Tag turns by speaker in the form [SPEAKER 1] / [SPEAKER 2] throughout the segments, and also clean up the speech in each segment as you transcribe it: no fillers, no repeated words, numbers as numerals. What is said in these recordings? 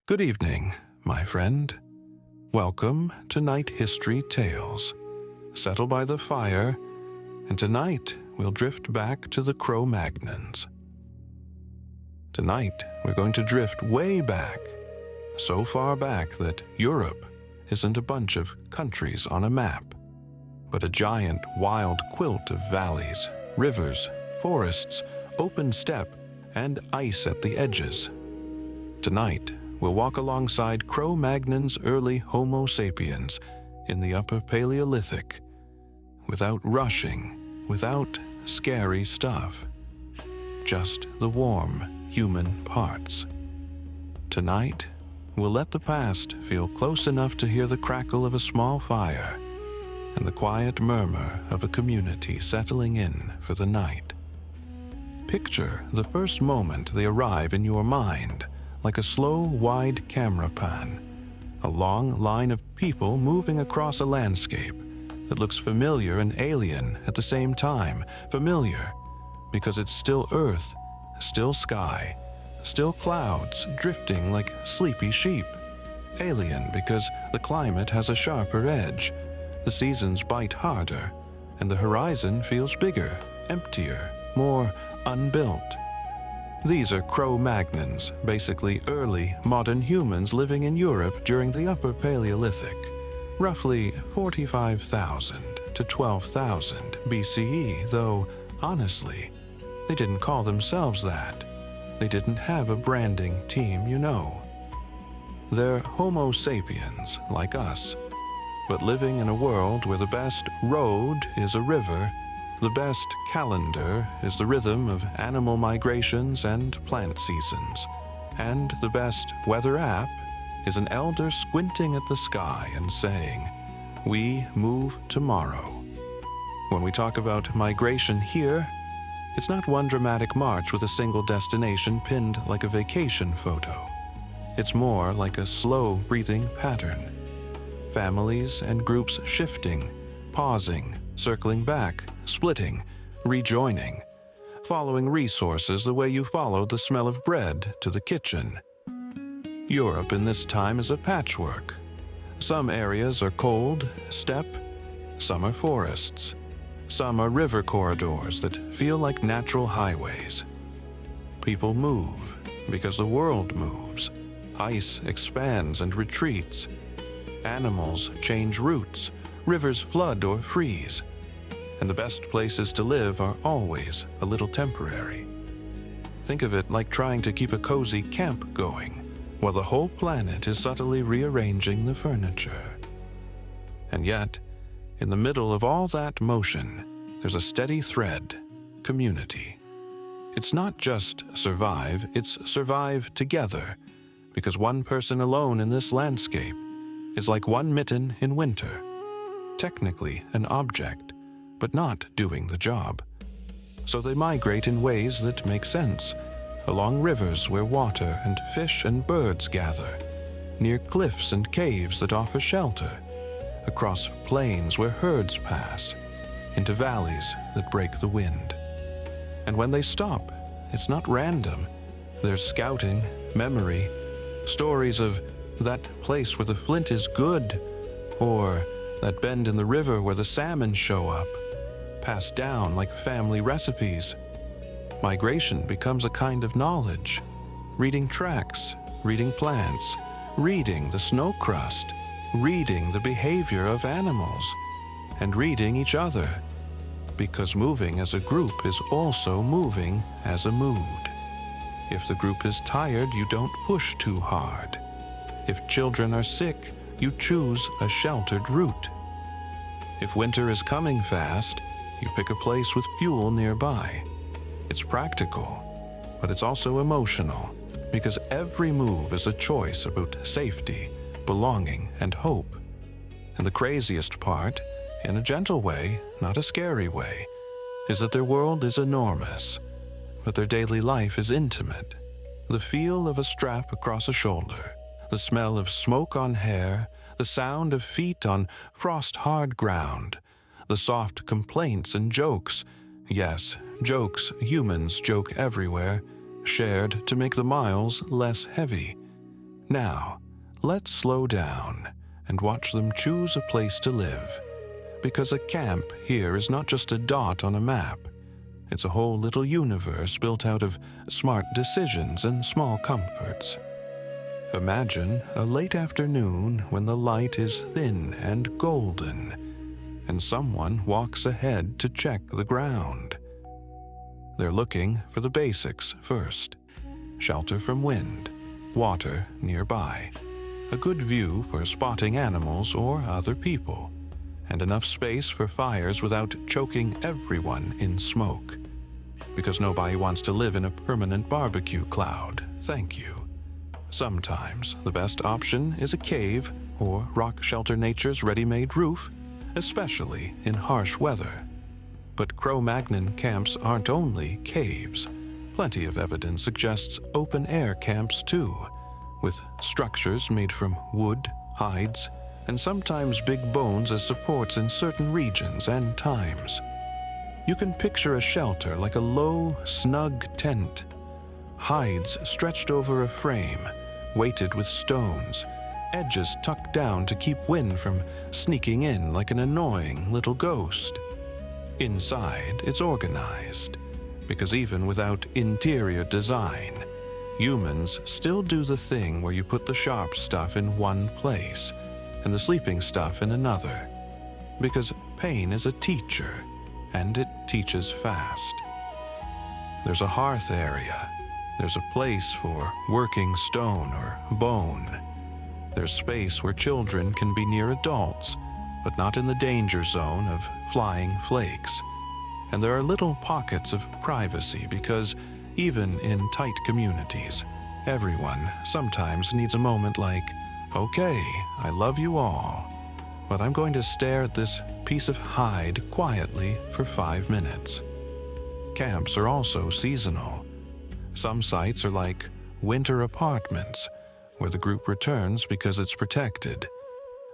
[SPEAKER 1] Good evening, my friend. Welcome to Night History Tales. Settle by the fire, and tonight we'll drift back to the Cro-Magnons. Tonight we're going to drift way back, so far back that Europe isn't a bunch of countries on a map, but a giant wild quilt of valleys, rivers, forests, open steppe, and ice at the edges. Tonight, we'll walk alongside Cro-Magnons' early Homo sapiens in the Upper Paleolithic, without rushing, without scary stuff, just the warm human parts. Tonight, we'll let the past feel close enough to hear the crackle of a small fire and the quiet murmur of a community settling in for the night. Picture the first moment they arrive in your mind, like a slow, wide camera pan, a long line of people moving across a landscape that looks familiar and alien at the same time. Familiar because it's still earth, still sky, still clouds drifting like sleepy sheep. Alien because the climate has a sharper edge, the seasons bite harder, and the horizon feels bigger, emptier, more unbuilt. These are Cro-Magnons, basically early modern humans living in Europe during the Upper Paleolithic, roughly 45,000 to 12,000 BCE, though, honestly, they didn't call themselves that. They didn't have a branding team, you know. They're Homo sapiens, like us, but living in a world where the best road is a river, the best calendar is the rhythm of animal migrations and plant seasons, and the best weather app is an elder squinting at the sky and saying, "We move tomorrow." When we talk about migration here, it's not one dramatic march with a single destination pinned like a vacation photo. It's more like a slow breathing pattern. Families and groups shifting, pausing, circling back, splitting, rejoining, following resources the way you follow the smell of bread to the kitchen. Europe in this time is a patchwork. Some areas are cold, steppe, some are forests, some are river corridors that feel like natural highways. People move because the world moves. Ice expands and retreats. Animals change routes. Rivers flood or freeze. And the best places to live are always a little temporary. Think of it like trying to keep a cozy camp going while the whole planet is subtly rearranging the furniture. And yet, in the middle of all that motion, there's a steady thread: community. It's not just survive, it's survive together, because one person alone in this landscape is like one mitten in winter. Technically an object, but not doing the job. So they migrate in ways that make sense, along rivers where water and fish and birds gather, near cliffs and caves that offer shelter, across plains where herds pass, into valleys that break the wind. And when they stop, it's not random. There's scouting, memory, stories of that place where the flint is good, or that bend in the river where the salmon show up, passed down like family recipes. Migration becomes a kind of knowledge, reading tracks, reading plants, reading the snow crust, reading the behavior of animals, and reading each other, because moving as a group is also moving as a mood. If the group is tired, you don't push too hard. If children are sick, you choose a sheltered route. If winter is coming fast, you pick a place with fuel nearby. It's practical, but it's also emotional, because every move is a choice about safety, belonging, and hope. And the craziest part, in a gentle way, not a scary way, is that their world is enormous, but their daily life is intimate. The feel of a strap across a shoulder, the smell of smoke on hair, the sound of feet on frost-hard ground, the soft complaints and jokes, yes, jokes humans joke everywhere, shared to make the miles less heavy. Now, let's slow down and watch them choose a place to live. Because a camp here is not just a dot on a map. It's a whole little universe built out of smart decisions and small comforts. Imagine a late afternoon when the light is thin and golden, and someone walks ahead to check the ground. They're looking for the basics first: shelter from wind, water nearby, a good view for spotting animals or other people, and enough space for fires without choking everyone in smoke. Because nobody wants to live in a permanent barbecue cloud, thank you. Sometimes the best option is a cave or rock shelter nature's ready-made roof, especially in harsh weather. But Cro-Magnon camps aren't only caves. Plenty of evidence suggests open-air camps too, with structures made from wood, hides, and sometimes big bones as supports in certain regions and times. You can picture a shelter like a low, snug tent. Hides stretched over a frame, weighted with stones, edges tucked down to keep wind from sneaking in like an annoying little ghost. Inside, it's organized, because even without interior design, humans still do the thing where you put the sharp stuff in one place and the sleeping stuff in another, because pain is a teacher, and it teaches fast. There's a hearth area. There's a place for working stone or bone. There's space where children can be near adults, but not in the danger zone of flying flakes. And there are little pockets of privacy because even in tight communities, everyone sometimes needs a moment like, okay, I love you all, but I'm going to stare at this piece of hide quietly for 5 minutes. Camps are also seasonal. Some sites are like winter apartments, where the group returns because it's protected.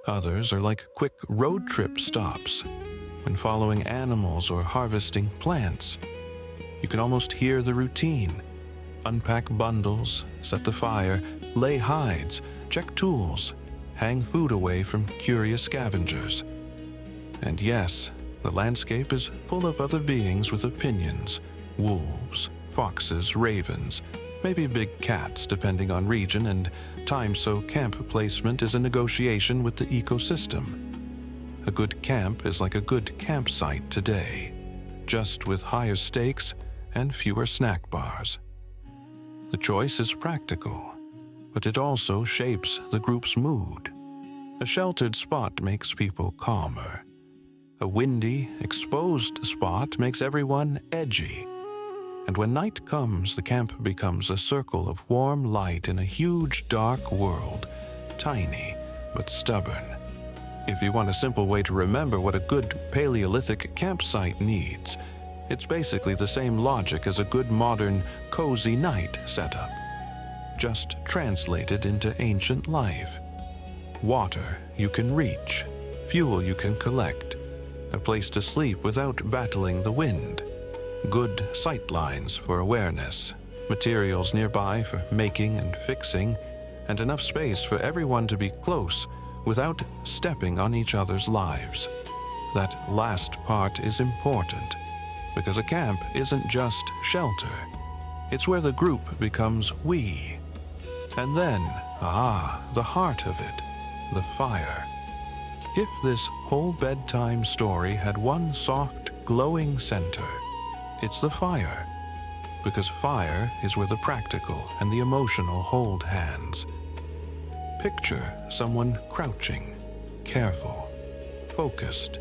[SPEAKER 1] Others are like quick road trip stops, when following animals or harvesting plants. You can almost hear the routine. Unpack bundles, set the fire, lay hides, check tools, hang food away from curious scavengers. And yes, the landscape is full of other beings with opinions: wolves, foxes, ravens, maybe big cats depending on region and time, so camp placement is a negotiation with the ecosystem. A good camp is like a good campsite today, just with higher stakes and fewer snack bars. The choice is practical, but it also shapes the group's mood. A sheltered spot makes people calmer. A windy, exposed spot makes everyone edgy. And when night comes, the camp becomes a circle of warm light in a huge, dark world, tiny but stubborn. If you want a simple way to remember what a good Paleolithic campsite needs, it's basically the same logic as a good modern, cozy night setup, just translated into ancient life. Water you can reach, fuel you can collect, a place to sleep without battling the wind, good sight lines for awareness, materials nearby for making and fixing, and enough space for everyone to be close without stepping on each other's lives. That last part is important, because a camp isn't just shelter. It's where the group becomes we. And then, the heart of it, the fire. If this whole bedtime story had one soft, glowing center, it's the fire. Because fire is where the practical and the emotional hold hands. Picture someone crouching, careful, focused,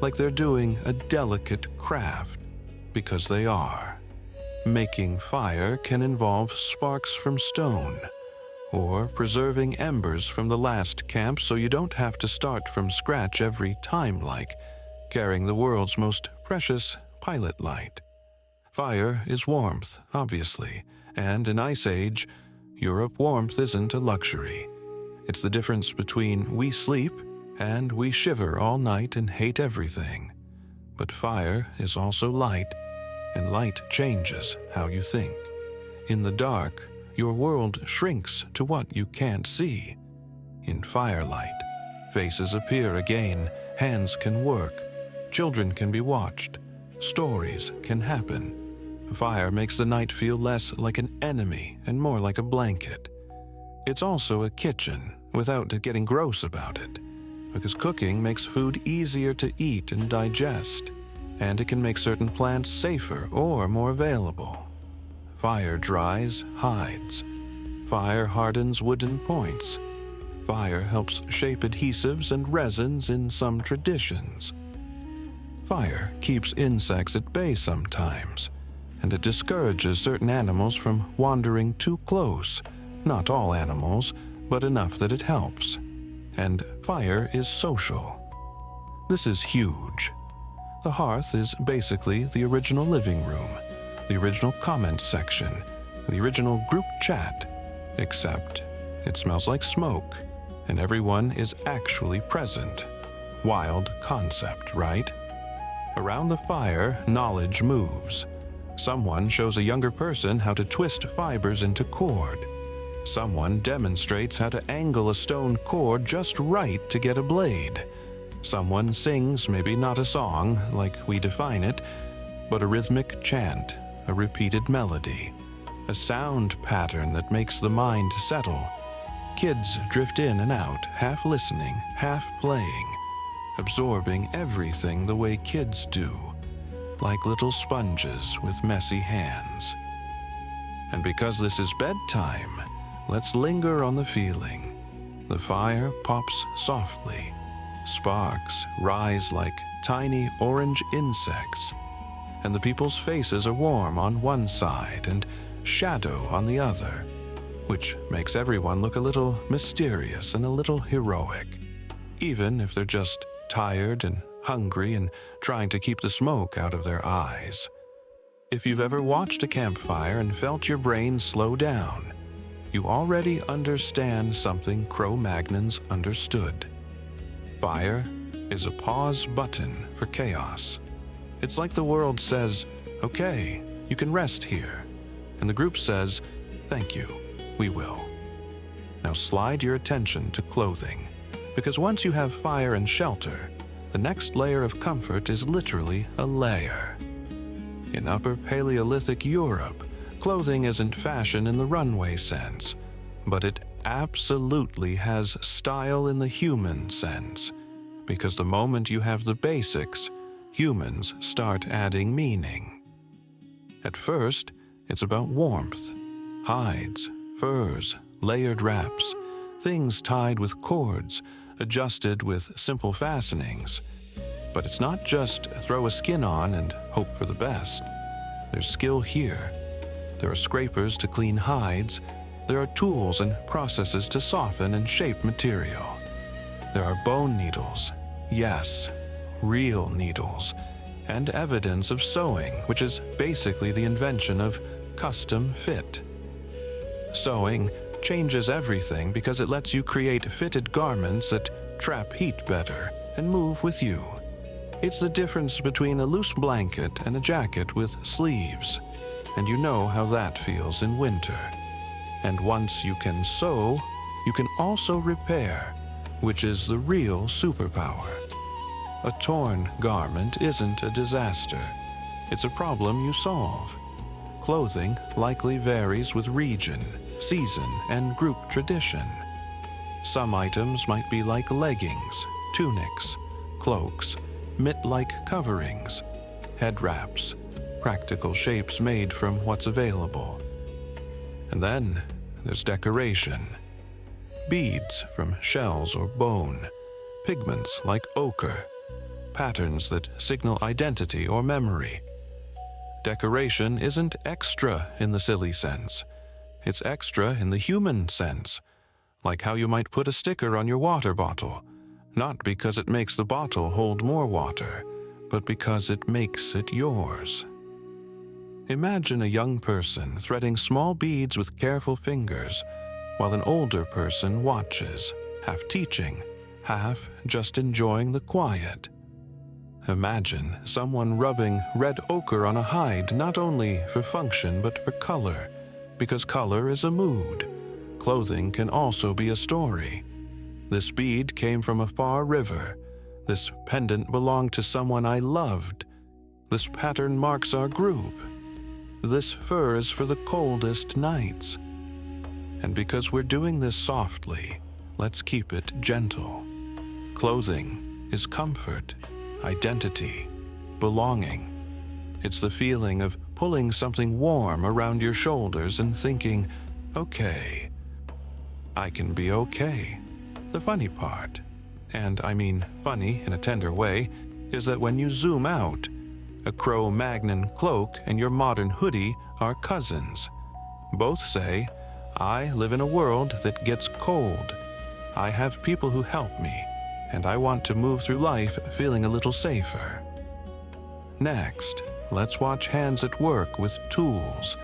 [SPEAKER 1] like they're doing a delicate craft, because they are. Making fire can involve sparks from stone, or preserving embers from the last camp so you don't have to start from scratch every time, like carrying the world's most precious pilot light. Fire is warmth, obviously, and in Ice Age, Europe warmth isn't a luxury. It's the difference between we sleep and we shiver all night and hate everything. But fire is also light, and light changes how you think. In the dark, your world shrinks to what you can't see. In firelight, faces appear again, hands can work, children can be watched, stories can happen. Fire makes the night feel less like an enemy and more like a blanket. It's also a kitchen, without getting gross about it, because cooking makes food easier to eat and digest, and it can make certain plants safer or more available. Fire dries hides. Fire hardens wooden points. Fire helps shape adhesives and resins in some traditions. Fire keeps insects at bay sometimes, and it discourages certain animals from wandering too close. Not all animals, but enough that it helps. And fire is social. This is huge. The hearth is basically the original living room, the original comment section, the original group chat, except it smells like smoke, and everyone is actually present. Wild concept, right? Around the fire, knowledge moves. Someone shows a younger person how to twist fibers into cord. Someone demonstrates how to angle a stone cord just right to get a blade. Someone sings maybe not a song like we define it, but a rhythmic chant, a repeated melody, a sound pattern that makes the mind settle. Kids drift in and out, half listening, half playing, absorbing everything the way kids do, like little sponges with messy hands. And because this is bedtime, let's linger on the feeling. The fire pops softly. Sparks rise like tiny orange insects, and the people's faces are warm on one side and shadow on the other, which makes everyone look a little mysterious and a little heroic, even if they're just tired and hungry and trying to keep the smoke out of their eyes. If you've ever watched a campfire and felt your brain slow down, you already understand something Cro-Magnons understood. Fire is a pause button for chaos. It's like the world says, okay, you can rest here. And the group says, thank you, we will. Now slide your attention to clothing, because once you have fire and shelter, the next layer of comfort is literally a layer. In Upper Paleolithic Europe, clothing isn't fashion in the runway sense, but it absolutely has style in the human sense, because the moment you have the basics, humans start adding meaning. At first, it's about warmth, hides, furs, layered wraps, things tied with cords, adjusted with simple fastenings. But it's not just throw a skin on and hope for the best. There's skill here. There are scrapers to clean hides. There are tools and processes to soften and shape material. There are bone needles, yes, real needles, and evidence of sewing, which is basically the invention of custom fit. Sewing changes everything because it lets you create fitted garments that trap heat better and move with you. It's the difference between a loose blanket and a jacket with sleeves, and you know how that feels in winter. And once you can sew, you can also repair, which is the real superpower. A torn garment isn't a disaster. It's a problem you solve. Clothing likely varies with region, season, and group tradition. Some items might be like leggings, tunics, cloaks, mitt-like coverings, head wraps, practical shapes made from what's available. And then there's decoration. Beads from shells or bone, pigments like ochre, patterns that signal identity or memory. Decoration isn't extra in the silly sense. It's extra in the human sense, like how you might put a sticker on your water bottle, not because it makes the bottle hold more water, but because it makes it yours. Imagine a young person threading small beads with careful fingers, while an older person watches, half teaching, half just enjoying the quiet. Imagine someone rubbing red ochre on a hide not only for function but for color, because color is a mood. Clothing can also be a story. This bead came from a far river. This pendant belonged to someone I loved. This pattern marks our group. This fur is for the coldest nights. And because we're doing this softly, let's keep it gentle. Clothing is comfort, identity, belonging. It's the feeling of pulling something warm around your shoulders and thinking, okay, I can be okay. The funny part, and I mean funny in a tender way, is that when you zoom out, a Cro-Magnon cloak and your modern hoodie are cousins. Both say, I live in a world that gets cold. I have people who help me, and I want to move through life feeling a little safer. Next, let's watch hands at work with tools,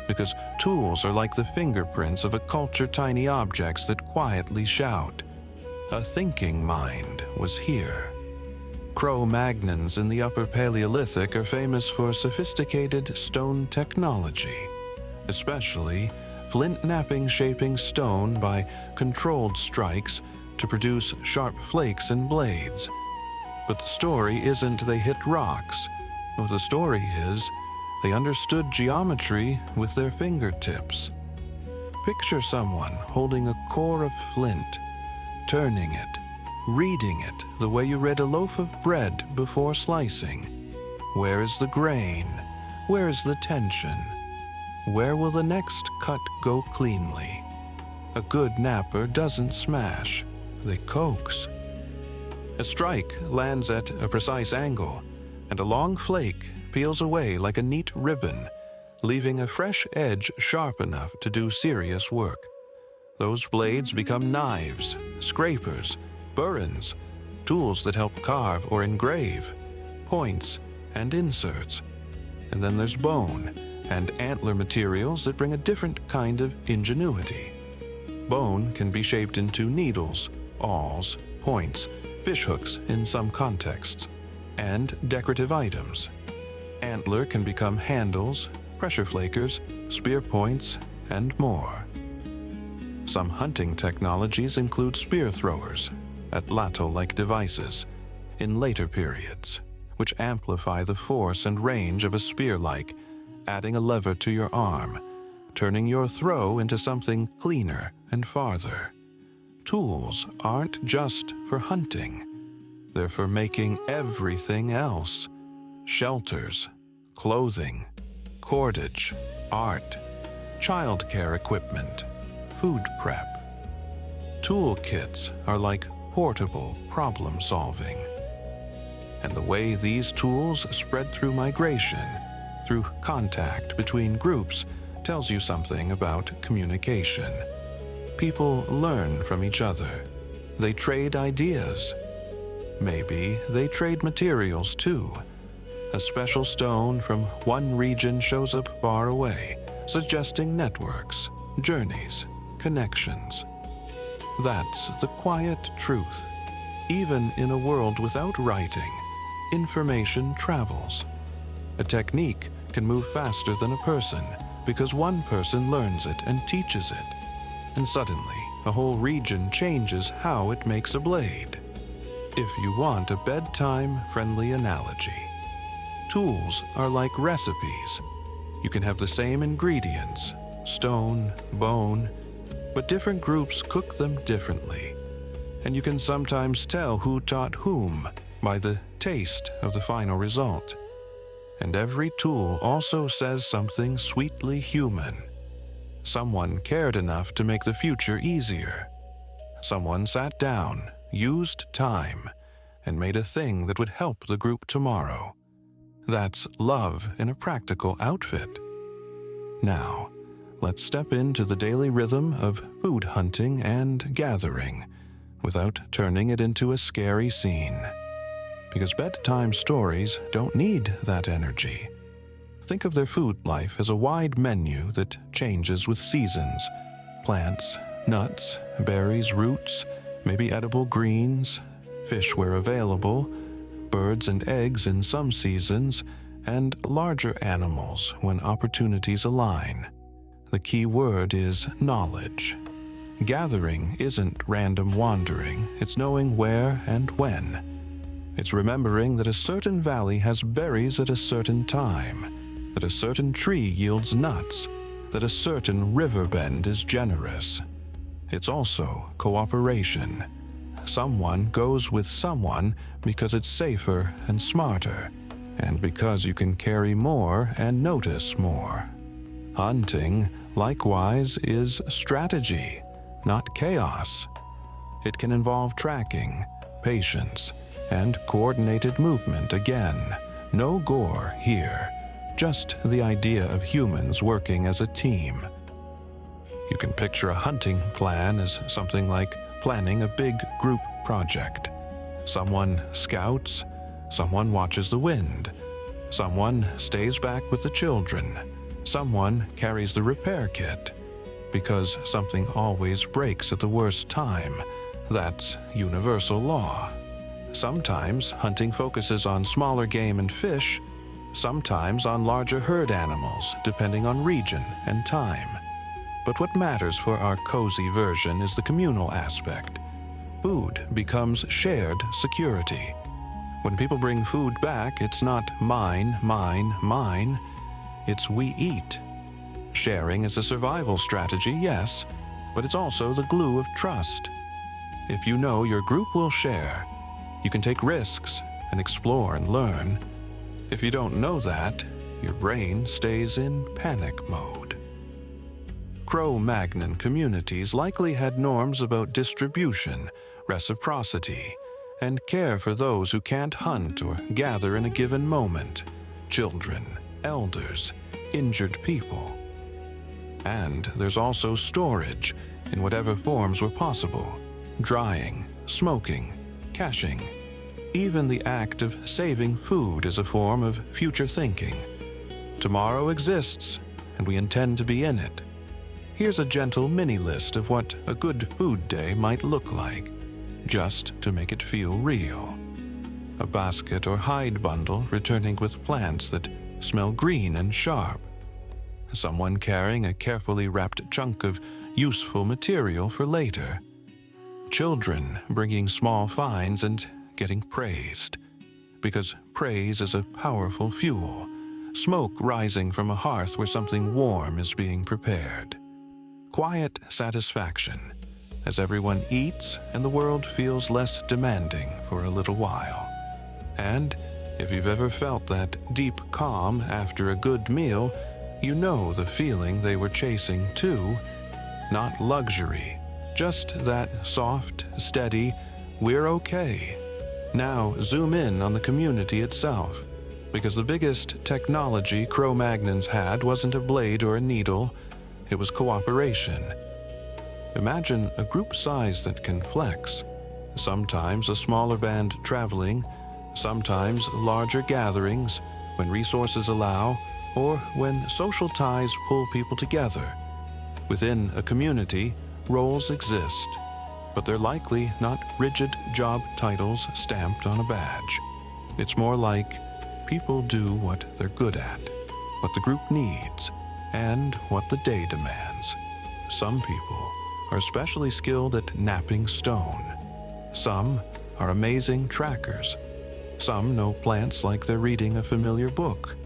[SPEAKER 1] because tools are like the fingerprints of a culture tiny objects that quietly shout. A thinking mind was here. Cro-Magnons in the Upper Paleolithic are famous for sophisticated stone technology, especially flint-knapping shaping stone by controlled strikes to produce sharp flakes and blades. But the story isn't they hit rocks. What the story is, they understood geometry with their fingertips. Picture someone holding a core of flint, turning it, reading it the way you read a loaf of bread before slicing. Where is the grain? Where is the tension? Where will the next cut go cleanly? A good napper doesn't smash, they coax. A strike lands at a precise angle, and a long flake peels away like a neat ribbon, leaving a fresh edge sharp enough to do serious work. Those blades become knives, scrapers, burins, tools that help carve or engrave, points and inserts. And then there's bone and antler materials that bring a different kind of ingenuity. Bone can be shaped into needles, awls, points, fishhooks in some contexts, and decorative items. Antler can become handles, pressure flakers, spear points, and more. Some hunting technologies include spear throwers, atlatl-like devices, in later periods, which amplify the force and range of a spear-like, adding a lever to your arm, turning your throw into something cleaner and farther. Tools aren't just for hunting. They're for making everything else. Shelters, clothing, cordage, art, childcare equipment, food prep. Toolkits are like portable problem solving. And the way these tools spread through migration, through contact between groups, tells you something about communication. People learn from each other. They trade ideas. Maybe they trade materials too. A special stone from one region shows up far away, suggesting networks, journeys, connections. That's the quiet truth. Even in a world without writing, information travels. A technique can move faster than a person because one person learns it and teaches it. And suddenly, a whole region changes how it makes a blade. If you want a bedtime-friendly analogy, tools are like recipes. You can have the same ingredients, stone, bone, but different groups cook them differently. And you can sometimes tell who taught whom by the taste of the final result. And every tool also says something sweetly human. Someone cared enough to make the future easier. Someone sat down, used time, and made a thing that would help the group tomorrow. That's love in a practical outfit. Now, let's step into the daily rhythm of food hunting and gathering without turning it into a scary scene. Because bedtime stories don't need that energy. Think of their food life as a wide menu that changes with seasons. Plants, nuts, berries, roots, maybe edible greens, fish where available, birds and eggs in some seasons, and larger animals when opportunities align. the key word is knowledge. Gathering isn't random wandering, it's knowing where and when. It's remembering that a certain valley has berries at a certain time, that a certain tree yields nuts, that a certain river bend is generous. It's also cooperation. Someone goes with someone because it's safer and smarter, and because you can carry more and notice more. Hunting, likewise, is strategy, not chaos. It can involve tracking, patience, and coordinated movement again. No gore here, just the idea of humans working as a team. You can picture a hunting plan as something like planning a big group project. Someone scouts, someone watches the wind, someone stays back with the children, someone carries the repair kit, because something always breaks at the worst time. That's universal law. Sometimes hunting focuses on smaller game and fish, sometimes on larger herd animals, depending on region and time. But what matters for our cozy version is the communal aspect. Food becomes shared security. When people bring food back, it's not mine, mine, mine. It's we eat. Sharing is a survival strategy, yes, but it's also the glue of trust. If you know your group will share, you can take risks and explore and learn. If you don't know that, your brain stays in panic mode. Cro-Magnon communities likely had norms about distribution, reciprocity, and care for those who can't hunt or gather in a given moment: children, elders, injured people. And there's also storage, in whatever forms were possible: drying, smoking, caching. Even the act of saving food is a form of future thinking. Tomorrow exists, and we intend to be in it. Here's a gentle mini-list of what a good food day might look like, just to make it feel real. A basket or hide bundle returning with plants that smell green and sharp. Someone carrying a carefully wrapped chunk of useful material for later. Children bringing small finds and getting praised, because praise is a powerful fuel. Smoke rising from a hearth where something warm is being prepared. Quiet satisfaction, as everyone eats and the world feels less demanding for a little while. And if you've ever felt that deep calm after a good meal, you know the feeling they were chasing too. Not luxury, just that soft, steady, we're okay. Now zoom in on the community itself, because the biggest technology Cro-Magnons had wasn't a blade or a needle, it was cooperation. Imagine a group size that can flex. Sometimes a smaller band traveling, sometimes larger gatherings, when resources allow, or when social ties pull people together. Within a community, roles exist, but they're likely not rigid job titles stamped on a badge. It's more like people do what they're good at, what the group needs, and what the day demands. Some people are especially skilled at napping stone. Some are amazing trackers. Some know plants like they're reading a familiar book.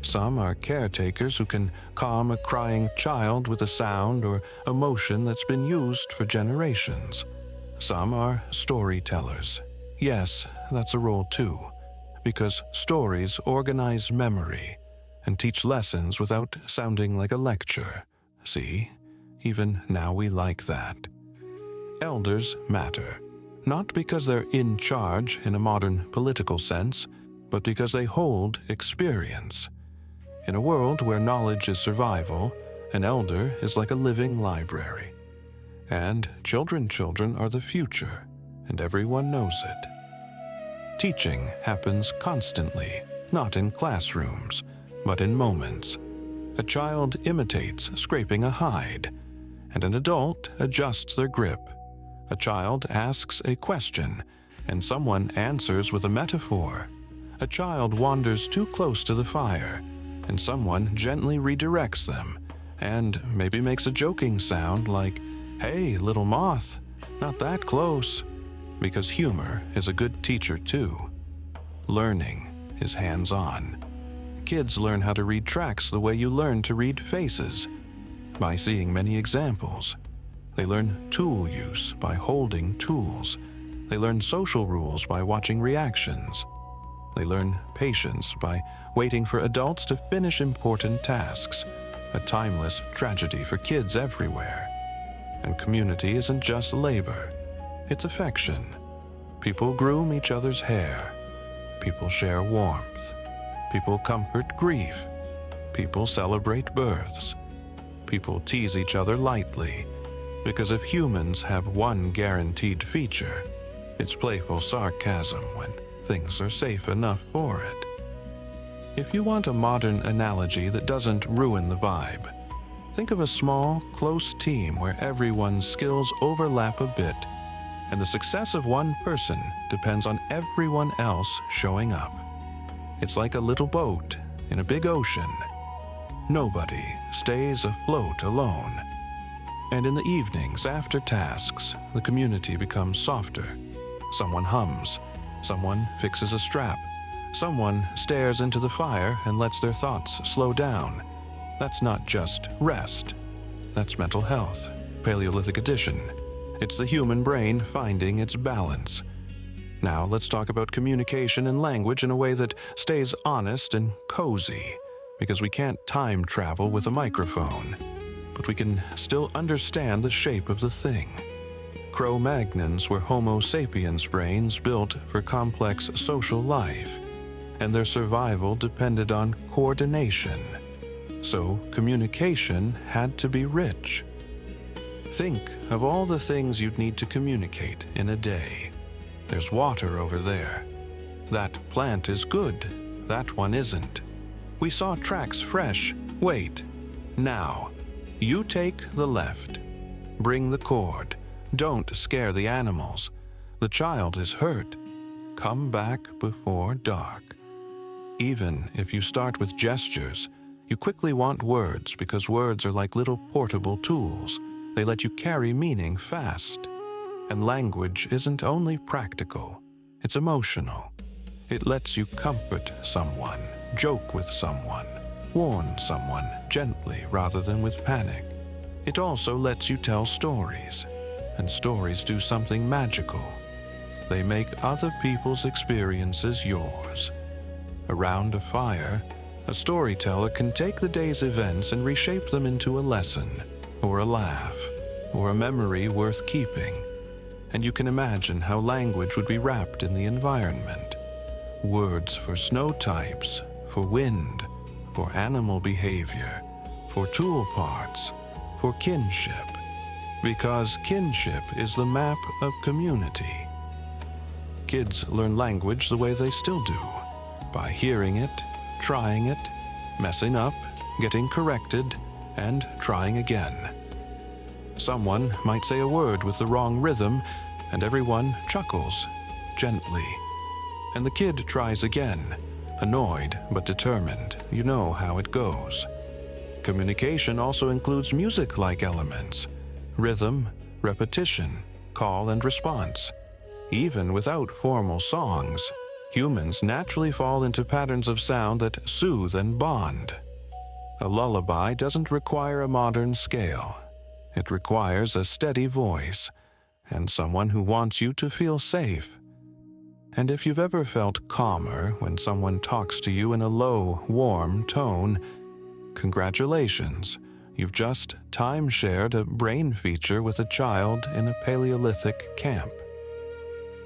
[SPEAKER 1] Some are caretakers who can calm a crying child with a sound or emotion that's been used for generations. Some are storytellers. Yes, that's a role too, because stories organize memory and teach lessons without sounding like a lecture. See, even now we like that. Elders matter, not because they're in charge in a modern political sense, but because they hold experience. In a world where knowledge is survival, an elder is like a living library. And children are the future, and everyone knows it. Teaching happens constantly, not in classrooms, but in moments. A child imitates scraping a hide, and an adult adjusts their grip. A child asks a question, and someone answers with a metaphor. A child wanders too close to the fire, and someone gently redirects them, and maybe makes a joking sound like, "Hey, little moth, not that close," because humor is a good teacher too. Learning is hands-on. Kids learn how to read tracks the way you learn to read faces, by seeing many examples. They learn tool use by holding tools. They learn social rules by watching reactions. They learn patience by waiting for adults to finish important tasks, a timeless tragedy for kids everywhere. And community isn't just labor, it's affection. People groom each other's hair. People share warmth. People comfort grief. People celebrate births. People tease each other lightly, because if humans have one guaranteed feature, it's playful sarcasm when things are safe enough for it. If you want a modern analogy that doesn't ruin the vibe, think of a small, close team where everyone's skills overlap a bit, and the success of one person depends on everyone else showing up. It's like a little boat in a big ocean. Nobody stays afloat alone. And in the evenings after tasks, the community becomes softer. Someone hums. Someone fixes a strap. Someone stares into the fire and lets their thoughts slow down. That's not just rest. That's mental health, Paleolithic edition. It's the human brain finding its balance. Now let's talk about communication and language in a way that stays honest and cozy, because we can't time travel with a microphone, but we can still understand the shape of the thing. Cro-Magnons were Homo sapiens brains built for complex social life, and their survival depended on coordination. So communication had to be rich. Think of all the things you'd need to communicate in a day. There's water over there. That plant is good. That one isn't. We saw tracks fresh. Wait. Now. You take the left. Bring the cord. Don't scare the animals. The child is hurt. Come back before dark. Even if you start with gestures, you quickly want words because words are like little portable tools. They let you carry meaning fast. And language isn't only practical, it's emotional. It lets you comfort someone, joke with someone, warn someone gently rather than with panic. It also lets you tell stories, and stories do something magical. They make other people's experiences yours. Around a fire, a storyteller can take the day's events and reshape them into a lesson, or a laugh, or a memory worth keeping. And you can imagine how language would be wrapped in the environment. Words for snow types, for wind, for animal behavior, for tool parts, for kinship. Because kinship is the map of community. Kids learn language the way they still do, by hearing it, trying it, messing up, getting corrected, and trying again. Someone might say a word with the wrong rhythm, and everyone chuckles, gently. And the kid tries again, annoyed but determined. You know how it goes. Communication also includes music-like elements, rhythm, repetition, call and response. Even without formal songs, humans naturally fall into patterns of sound that soothe and bond. A lullaby doesn't require a modern scale. It requires a steady voice and someone who wants you to feel safe. And if you've ever felt calmer when someone talks to you in a low, warm tone, congratulations, you've just time-shared a brain feature with a child in a Paleolithic camp.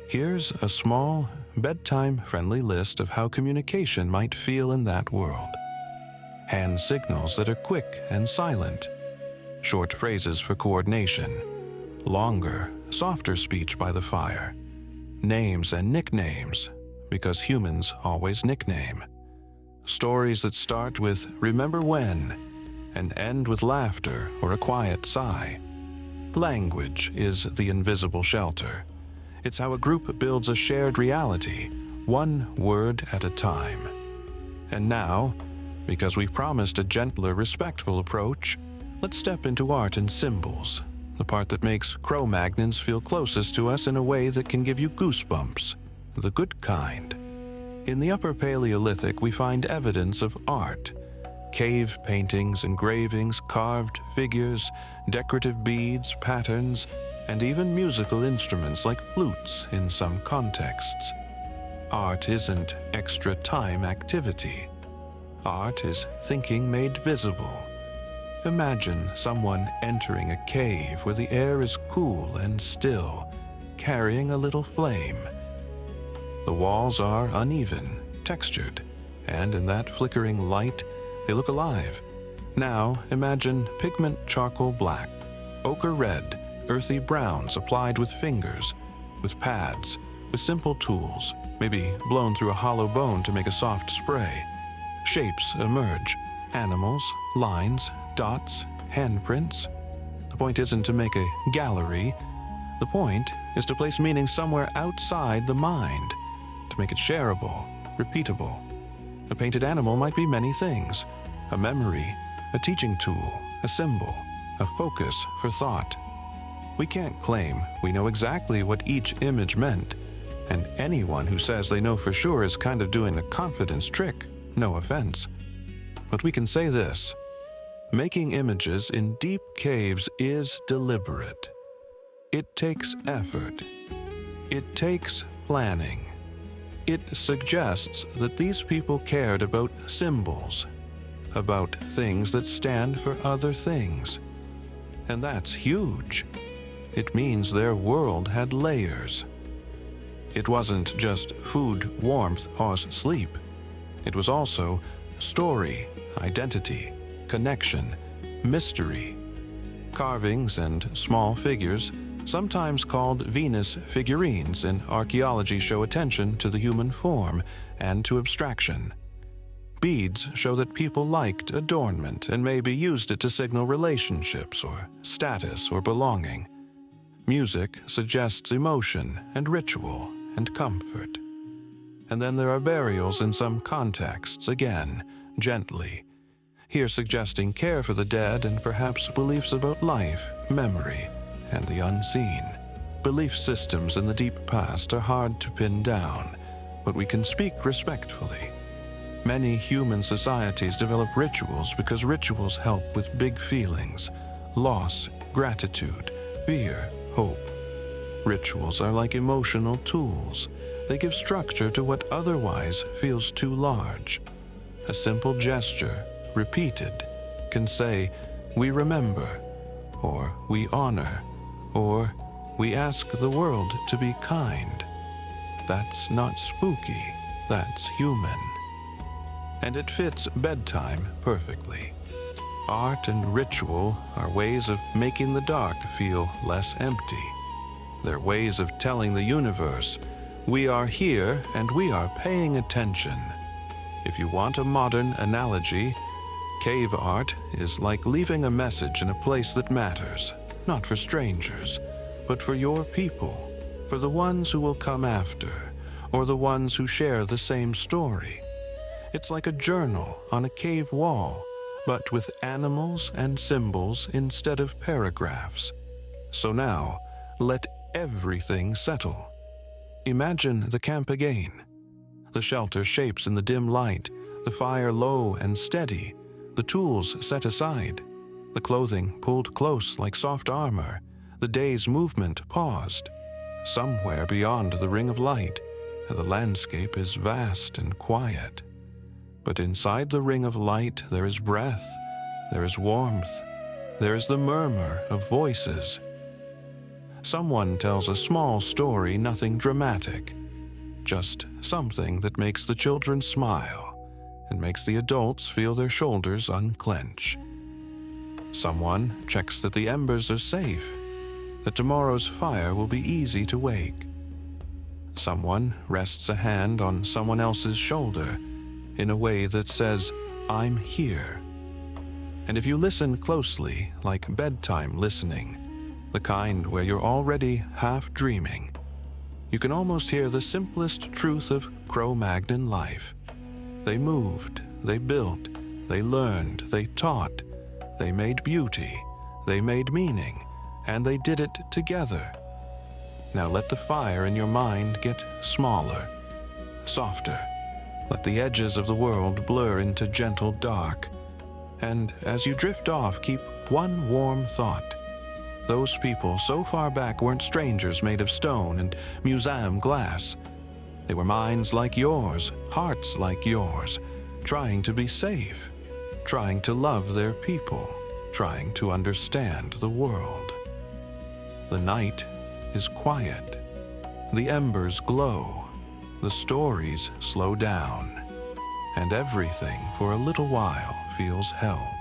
[SPEAKER 1] Here's a small, bedtime-friendly list of how communication might feel in that world. Hand signals that are quick and silent. Short phrases for coordination. Longer, softer speech by the fire. Names and nicknames, because humans always nickname. Stories that start with "remember when" and end with laughter or a quiet sigh. Language is the invisible shelter. It's how a group builds a shared reality, one word at a time. And now, because we promised a gentler, respectful approach, Let's step into art and symbols, the part that makes Cro-Magnons feel closest to us in a way that can give you goosebumps, the good kind. In the Upper Paleolithic, we find evidence of art. Cave paintings, engravings, carved figures, decorative beads, patterns, and even musical instruments like flutes in some contexts. Art isn't extra time activity. Art is thinking made visible. Imagine someone entering a cave where the air is cool and still, carrying a little flame. The walls are uneven, textured, and in that flickering light, they look alive. Now imagine pigment charcoal black, ochre red, earthy browns applied with fingers, with pads, with simple tools, maybe blown through a hollow bone to make a soft spray. Shapes emerge, animals, lines, dots, handprints. The point isn't to make a gallery. The point is to place meaning somewhere outside the mind, to make it shareable, repeatable. A painted animal might be many things: a memory, a teaching tool, a symbol, a focus for thought. We can't claim we know exactly what each image meant, and anyone who says they know for sure is kind of doing a confidence trick, no offense. But we can say this: making images in deep caves is deliberate. It takes effort. It takes planning. It suggests that these people cared about symbols, about things that stand for other things. And that's huge. It means their world had layers. It wasn't just food, warmth, or sleep. It was also story, identity, connection, mystery. Carvings and small figures, sometimes called Venus figurines in archaeology, show attention to the human form and to abstraction. Beads show that people liked adornment and maybe used it to signal relationships or status or belonging. Music suggests emotion and ritual and comfort. And then there are burials in some contexts, again, gently, here suggesting care for the dead and perhaps beliefs about life, memory, and the unseen. Belief systems in the deep past are hard to pin down, but we can speak respectfully. Many human societies develop rituals because rituals help with big feelings: loss, gratitude, fear, hope. Rituals are like emotional tools. They give structure to what otherwise feels too large. A simple gesture, repeated, can say, "We remember," or "We honor," or "We ask the world to be kind." That's not spooky, that's human. And it fits bedtime perfectly. Art and ritual are ways of making the dark feel less empty. They're ways of telling the universe, we are here and we are paying attention. If you want a modern analogy, cave art is like leaving a message in a place that matters, not for strangers, but for your people, for the ones who will come after, or the ones who share the same story. It's like a journal on a cave wall, but with animals and symbols instead of paragraphs. So now, let everything settle. Imagine the camp again. The shelter shapes in the dim light, the fire low and steady, the tools set aside, the clothing pulled close like soft armor, the day's movement paused. Somewhere beyond the ring of light, the landscape is vast and quiet. But inside the ring of light there is breath, there is warmth, there is the murmur of voices. Someone tells a small story, nothing dramatic, just something that makes the children smile and makes the adults feel their shoulders unclench. Someone checks that the embers are safe, that tomorrow's fire will be easy to wake. Someone rests a hand on someone else's shoulder in a way that says, I'm here. And if you listen closely, like bedtime listening, the kind where you're already half dreaming, you can almost hear the simplest truth of Cro-Magnon life. They moved, they built, they learned, they taught, They made beauty, they made meaning, and they did it together. Now let the fire in your mind get smaller, softer. Let the edges of the world blur into gentle dark. And as you drift off, keep one warm thought. Those people so far back weren't strangers made of stone and museum glass. They were minds like yours, hearts like yours, trying to be safe, trying to love their people, trying to understand the world. The night is quiet. The embers glow. The stories slow down. And everything for a little while feels held.